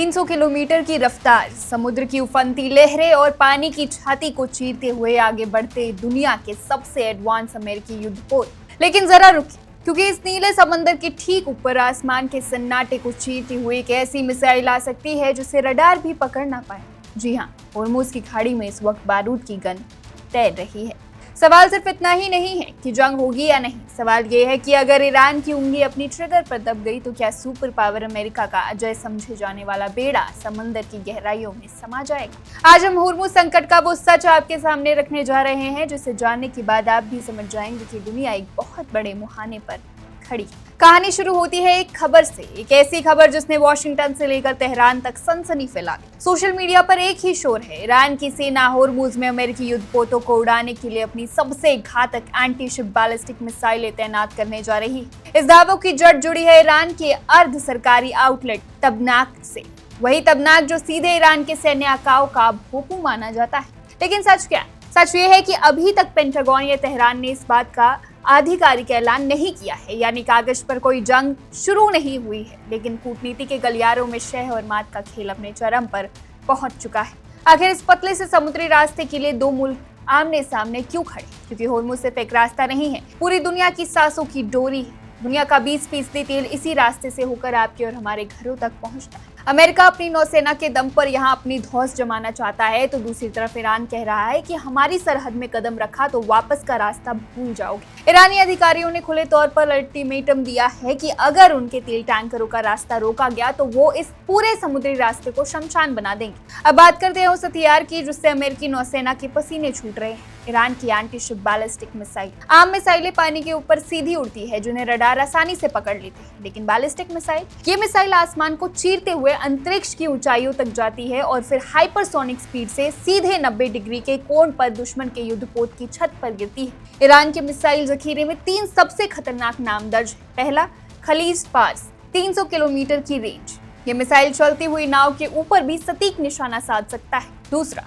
300 kilometre की रफ्तार, समुद्र की उफनती लहरें और पानी की छाती को चीरते हुए आगे बढ़ते दुनिया के सबसे एडवांस अमेरिकी युद्धपोत। लेकिन जरा रुकिए, क्योंकि इस नीले समंदर के ठीक ऊपर आसमान के सन्नाटे को चीरती हुई एक ऐसी मिसाइल आ सकती है जिसे रडार भी पकड़ ना पाए। जी हाँ, होर्मुज की खाड़ी में इस वक्त बारूद की गन तैर रही है। सवाल सिर्फ इतना ही नहीं है कि जंग होगी या नहीं, सवाल ये है कि अगर ईरान की उंगली अपनी ट्रिगर पर दब गई तो क्या सुपर पावर अमेरिका का अजय समझे जाने वाला बेड़ा समंदर की गहराइयों में समा जाएगा। आज हम होर्मुज संकट का वो सच आपके सामने रखने जा रहे हैं जिसे जानने के बाद आप भी समझ जाएंगे कि दुनिया एक बहुत बड़े मुहाने पर खड़ी। कहानी शुरू होती है एक खबर से, एक ऐसी खबर जिसने वॉशिंगटन से लेकर तेहरान तक सनसनी फैला दी। सोशल मीडिया पर एक ही शोर है, ईरान की सेना होर्मुज में अमेरिकी युद्धपोतों को उड़ाने के लिए अपनी सबसे घातक एंटी शिप बैलिस्टिक मिसाइलें तैनात करने जा रही। इस दावों की जड़ जुड़ी है ईरान के अर्ध सरकारी आउटलेट तबनाक से, वही तबनाक जो सीधे ईरान के सैन्य अकाओं का भोंपू माना जाता है। लेकिन सच क्या है? सच ये है कि अभी तक पेंटागन या तेहरान ने इस बात का आधिकारिक ऐलान नहीं किया है, यानी कागज पर कोई जंग शुरू नहीं हुई है, लेकिन कूटनीति के गलियारों में शह और मात का खेल अपने चरम पर पहुंच चुका है। आखिर इस पतले से समुद्री रास्ते के लिए दो मुल्क आमने सामने क्यों खड़े? क्योंकि होर्मुज सिर्फ एक रास्ता नहीं है, पूरी दुनिया की सांसों की डोरी है। दुनिया का 20% तेल इसी रास्ते से होकर आपके और हमारे घरों तक पहुंचता है। अमेरिका अपनी नौसेना के दम पर यहाँ अपनी धौंस जमाना चाहता है, तो दूसरी तरफ ईरान कह रहा है कि हमारी सरहद में कदम रखा तो वापस का रास्ता भूल जाओगे। ईरानी अधिकारियों ने खुले तौर पर अल्टीमेटम दिया है कि अगर उनके तेल टैंकरों का रास्ता रोका गया तो वो इस पूरे समुद्री रास्ते को शमशान बना देंगे। अब बात करते हैं उस हथियार की जिससे अमेरिकी नौसेना के पसीने छूट रहे हैं, ईरान की एंटी शिप बैलिस्टिक मिसाइल। आम मिसाइलें पानी के ऊपर सीधी उड़ती है जिन्हें रडार आसानी से पकड़ लेते हैं, लेकिन बैलिस्टिक मिसाइल, ये मिसाइल आसमान को चीरते हुए अंतरिक्ष की ऊंचाइयों तक जाती है और फिर हाइपरसोनिक स्पीड से सीधे 90 डिग्री के कोण पर दुश्मन के युद्धपोत की छत पर गिरती है। ईरान के मिसाइल जखीरे में 3 सबसे खतरनाक नाम दर्ज है। पहला, खलीज फार्स, 300 किलोमीटर की रेंज, ये मिसाइल चलती हुई नाव के ऊपर भी सटीक निशाना साध सकता है। दूसरा,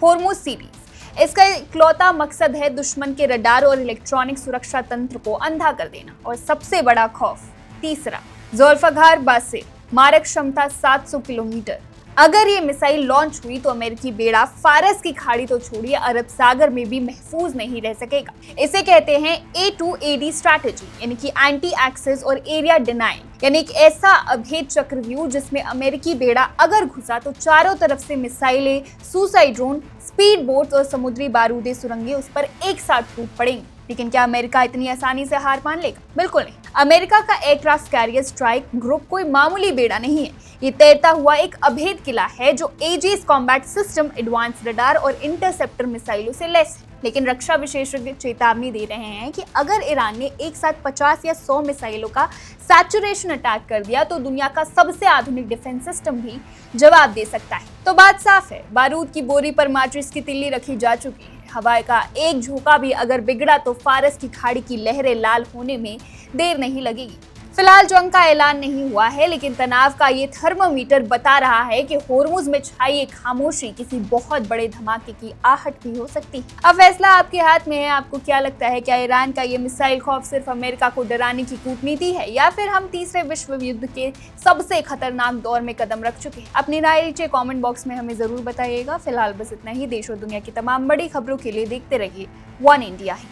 होर्मुज सीरीज, इसका इकलौता मकसद है दुश्मन के रडार और इलेक्ट्रॉनिक सुरक्षा तंत्र को अंधा कर देना। और सबसे बड़ा खौफ, तीसरा, ज़ुल्फ़िकार बासिर, मारक क्षमता 700 किलोमीटर। अगर ये मिसाइल लॉन्च हुई तो अमेरिकी बेड़ा फारस की खाड़ी तो छोड़िए, अरब सागर में भी महफूज नहीं रह सकेगा। इसे कहते हैं A2AD स्ट्रैटेजी, यानी कि एंटी एक्सेस और एरिया डिनाइल, यानी एक ऐसा अभेद चक्रव्यूह जिसमें अमेरिकी बेड़ा अगर घुसा तो चारों तरफ से मिसाइलें, सुसाइड ड्रोन, स्पीड बोट्स और समुद्री बारूदी सुरंगें उस पर एक साथ टूट पड़ेंगी। लेकिन क्या अमेरिका इतनी आसानी से हार मान लेगा? बिल्कुल नहीं। अमेरिका का एयरक्राफ्ट कैरियर स्ट्राइक ग्रुप कोई मामूली बेड़ा नहीं है, ये तैरता हुआ एक अभेद किला है जो Aegis combat system, advance radar और इंटरसेप्टर मिसाइलों से लैस है। लेकिन रक्षा विशेषज्ञ चेतावनी दे रहे हैं कि अगर ईरान ने एक साथ 50 या 100 मिसाइलों का सैचुरेशन अटैक कर दिया तो दुनिया का सबसे आधुनिक डिफेंस सिस्टम भी जवाब दे सकता है। तो बात साफ है, बारूद की बोरी पर माचिस की तिल्ली रखी जा चुकी है। हवा का एक झोंका भी अगर बिगड़ा तो फारस की खाड़ी की लहरें लाल होने में देर नहीं लगेगी। फिलहाल जंग का ऐलान नहीं हुआ है, लेकिन तनाव का ये थर्मामीटर बता रहा है कि होर्मुज में छाई एक खामोशी किसी बहुत बड़े धमाके की आहट भी हो सकती है। अब फैसला आपके हाथ में है। आपको क्या लगता है, क्या ईरान का ये मिसाइल खौफ सिर्फ अमेरिका को डराने की कूटनीति है, या फिर हम तीसरे विश्व युद्ध के सबसे खतरनाक दौर में कदम रख चुके हैं? अपनी राय नीचे कॉमेंट बॉक्स में हमें जरूर बताइएगा। फिलहाल बस इतना ही। देश और दुनिया की तमाम बड़ी खबरों के लिए देखते रहिए one India he.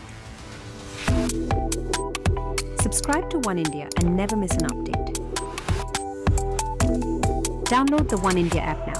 Subscribe to One India and never miss an update. Download the One India app now.